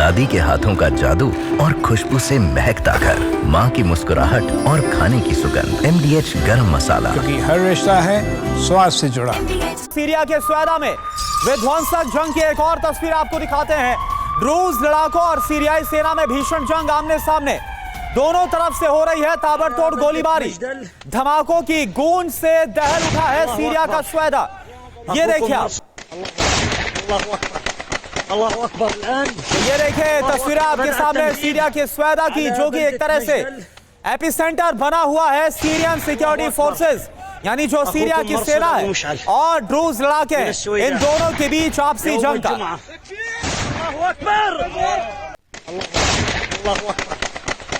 दादी के हाथों का जादू और खुशबू से महकता घर, माँ की मुस्कुराहट और खाने की सुगंध। MDH गरम मसाला, क्योंकि हर रिश्ता है स्वाद से जुड़ा। सीरिया के स्वेदा में विध्वंसक जंग की एक और तस्वीर आपको दिखाते हैं। ड्रूज लड़ाकों और सीरियाई सेना में भीषण जंग आमने सामने। दोनों तरफ से हो रही है ताबड़तोड़ गोलीबारी। धमाकों की गूंज से दहल उठा है सीरिया का स्वेदा। ये देखिए आप, ये देखिए तस्वीरें आपके सामने सीरिया के स्वेदा की, जो कि एक तरह से एपिसेंटर बना हुआ है सीरियन सिक्योरिटी फोर्सेस, यानी जो सीरिया की सेना है और ड्रूज लड़ाके, इन दोनों के बीच आपसी जंग का।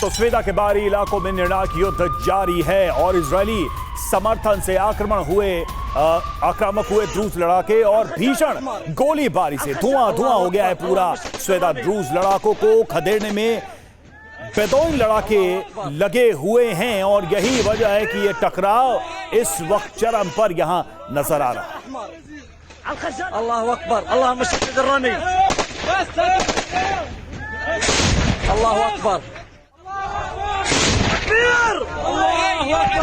तो स्वेदा के बाहरी इलाकों में निर्णायक युद्ध जारी है और इजरायली समर्थन से आक्रामक हुए ड्रूज लड़ाके और भीषण गोलीबारी से धुआं हो गया है पूरा स्वेदा। ड्रूज लड़ाकों को खदेड़ने में बेदौइन लड़ाके लगे हुए हैं और यही वजह है कि यह टकराव इस वक्त चरम पर यहां नजर आ रहा है। अल्लाह अकबर, अल्लाहुम्मा सद्दिद अर्रमी। अल्लाह अकबर, तकबीर,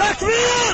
तकबीर,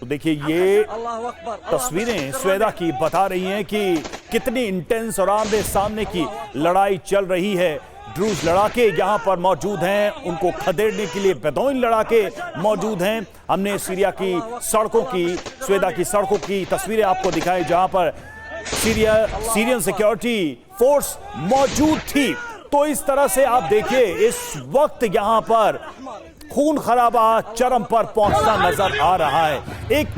तो देखिए ये तस्वीरें स्वेदा की बता रही हैं कि कितनी इंटेंस और आमने सामने की लड़ाई चल रही है। ड्रूज लड़ाके यहां पर मौजूद हैं, उनको खदेड़ने के लिए बेदौइन लड़ाके मौजूद हैं। हमने सीरिया की सड़कों की, स्वेदा की सड़कों की तस्वीरें आपको दिखाई जहां पर सीरियन सिक्योरिटी फोर्स मौजूद थी। तो इस तरह से आप देखिए इस वक्त यहां पर खून खराबा चरम पर पहुंचता नजर आ रहा है। एक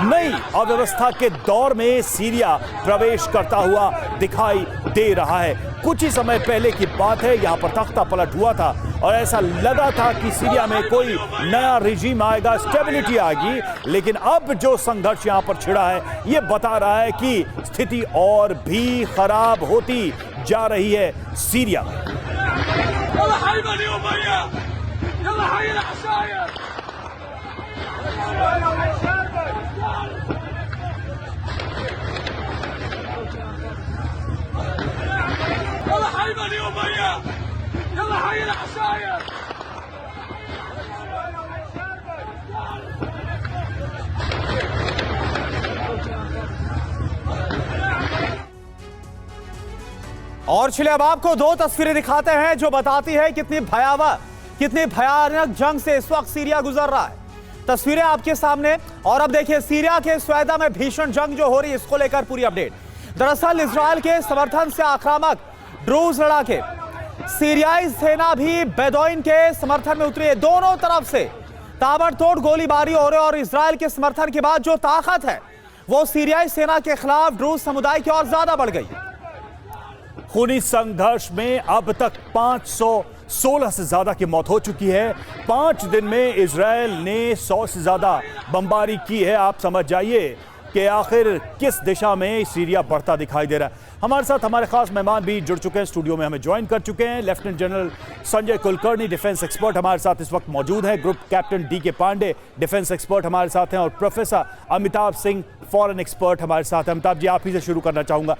नई अव्यवस्था के दौर में सीरिया प्रवेश करता हुआ दिखाई दे रहा है। कुछ ही समय पहले की बात है, यहां पर तख्ता पलट हुआ था और ऐसा लगा था कि सीरिया में कोई नया रिजीम आएगा, स्टेबिलिटी आएगी, लेकिन अब जो संघर्ष यहां पर छिड़ा है यह बता रहा है कि स्थिति और भी खराब होती जा रही है सीरिया में। और चलिए अब आपको दो तस्वीरें दिखाते हैं जो बताती है कितनी भयावह, कितनी भयानक जंग से इस वक्त सीरिया गुजर रहा है। तस्वीरें आपके सामने। और अब देखिए सीरिया के स्वेदा में भीषण जंग जो हो रही है, इसको लेकर पूरी अपडेट। दरअसल इजरायल के समर्थन से आक्रामक ड्रूज लड़ाके, सीरियाई सेना भी बेदौइन के समर्थन में उतरी है। दोनों तरफ से ताबड़तोड़ गोलीबारी हो रही है और इजरायल के समर्थन के बाद जो ताकत है वो सीरियाई सेना के खिलाफ ड्रूज समुदाय की और ज्यादा बढ़ गई है। खूनी संघर्ष में अब तक 516 से ज्यादा की मौत हो चुकी है। 5 दिन में इजरायल ने 100 से ज्यादा बमबारी की है। आप समझ जाइए कि आखिर किस दिशा में सीरिया बढ़ता दिखाई दे रहा है। हमारे साथ हमारे खास मेहमान भी जुड़ चुके हैं, स्टूडियो में हमें ज्वाइन कर चुके हैं। Lieutenant general Sanjay Kulkarni, defence expert हमारे साथ इस वक्त मौजूद हैं। Group captain DK Pande, defence expert हमारे साथ हैं और professor Amitabh Singh, foreign expert हमारे साथ हैं। अमिताभ जी, आप ही से शुरू करना चाहूंगा,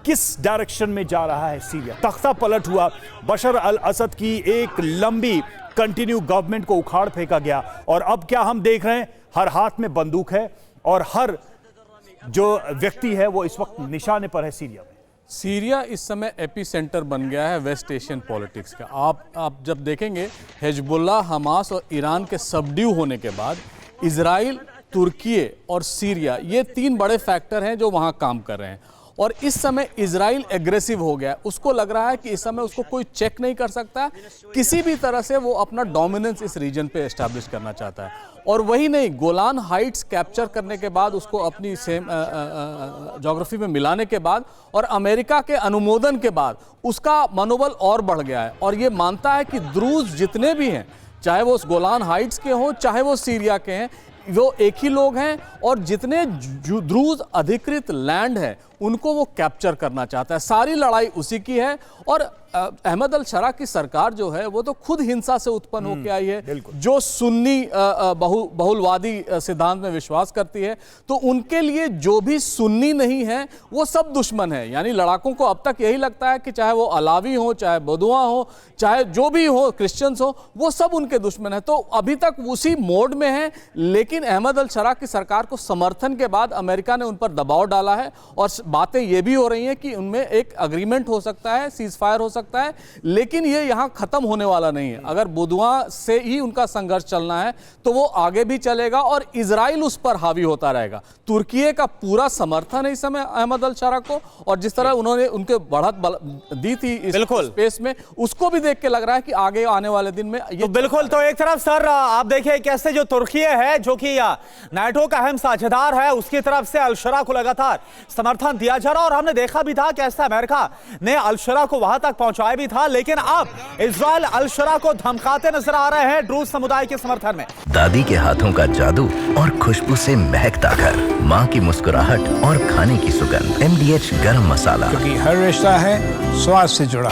किस डायरेक्शन में जा रहा है सीरिया? तख्ता पलट हुआ, बशर अल असद की एक लंबी कंटिन्यू गवर्नमेंट को उखाड़ फेंका गया और अब क्या हम देख रहे हैं? हर हाथ में बंदूक है और हर जो व्यक्ति है वो इस वक्त निशाने पर है सीरिया में। सीरिया इस समय एपिसेंटर बन गया है वेस्ट एशियन पॉलिटिक्स का। आप जब देखेंगे हिजबुल्लाह, हमास और ईरान के सबड्यू होने के बाद इजराइल, तुर्की और सीरिया, ये 3 बड़े फैक्टर हैं जो वहाँ काम कर रहे हैं। और इस समय इजराइल एग्रेसिव हो गया है। उसको लग रहा है कि इस समय उसको कोई चेक नहीं कर सकता है, किसी भी तरह से वो अपना डोमिनेंस इस रीजन पे एस्टैब्लिश करना चाहता है। और वही नहीं, गोलान हाइट्स कैप्चर करने के बाद, उसको अपनी सेम ज्योग्राफी में मिलाने के बाद और अमेरिका के अनुमोदन के बाद उसका मनोबल और बढ़ गया है और ये मानता है कि द्रूज जितने भी हैं, चाहे वो गोलान हाइट्स के हों चाहे वो सीरिया के हैं, वो एक ही लोग हैं और जितने द्रूज अधिकृत लैंड है उनको वो कैप्चर करना चाहता है। सारी लड़ाई उसी की है और अहमद अल शरा की सरकार जो है वो तो खुद हिंसा से उत्पन्न होकर आई है, जो सुन्नी बहुलवादी सिद्धांत में विश्वास करती है। तो उनके लिए जो भी सुन्नी नहीं है वो सब दुश्मन है। यानी लड़ाकों को अब तक यही लगता है कि चाहे वो अलावी हो, चाहे बदुआ हो, चाहे जो भी हो, क्रिश्चियंस हो, वो सब उनके दुश्मन है। तो अभी तक उसी मोड में है। लेकिन अहमद अल शरा की सरकार को समर्थन के बाद अमेरिका ने उन पर दबाव डाला है और बातें ये भी हो रही हैं कि उनमें एक अग्रीमेंट हो सकता है, सीज फायर हो सकता है, लेकिन ये यहां खत्म होने वाला नहीं है। अगर बुधवा से ही उनका संघर्ष चलना है तो वो आगे भी चलेगा और इजराइल उस पर हावी होता रहेगा। तुर्की का पूरा समर्थन है इस समय अहमद अल शरा को और जिस तरह उन्होंने उनके बढ़त दी थी इस स्पेस में, उसको भी देख के लग रहा है कि आगे आने वाले दिन में ये तो बिल्कुल। तो एक तरफ सर आप देखिए कैसे जो तुर्की है, जो कि नाटो का अहम साझेदार है, उसकी तरफ से अल शरा को लगातार समर्थन दिया जा रहा और हमने देखा भी था कैसे अमेरिका ने अल शरा को वहां तक पहुंचाया भी था। लेकिन अब इजराइल अल शरा को धमकाते नजर आ रहे हैं ड्रूज समुदाय के समर्थन में। दादी के हाथों का जादू और खुशबू से महकता घर, माँ की मुस्कुराहट और खाने की सुगंध, MDH गरम मसाला। क्योंकि हर रिश्ता है स्वाद से जुड़ा।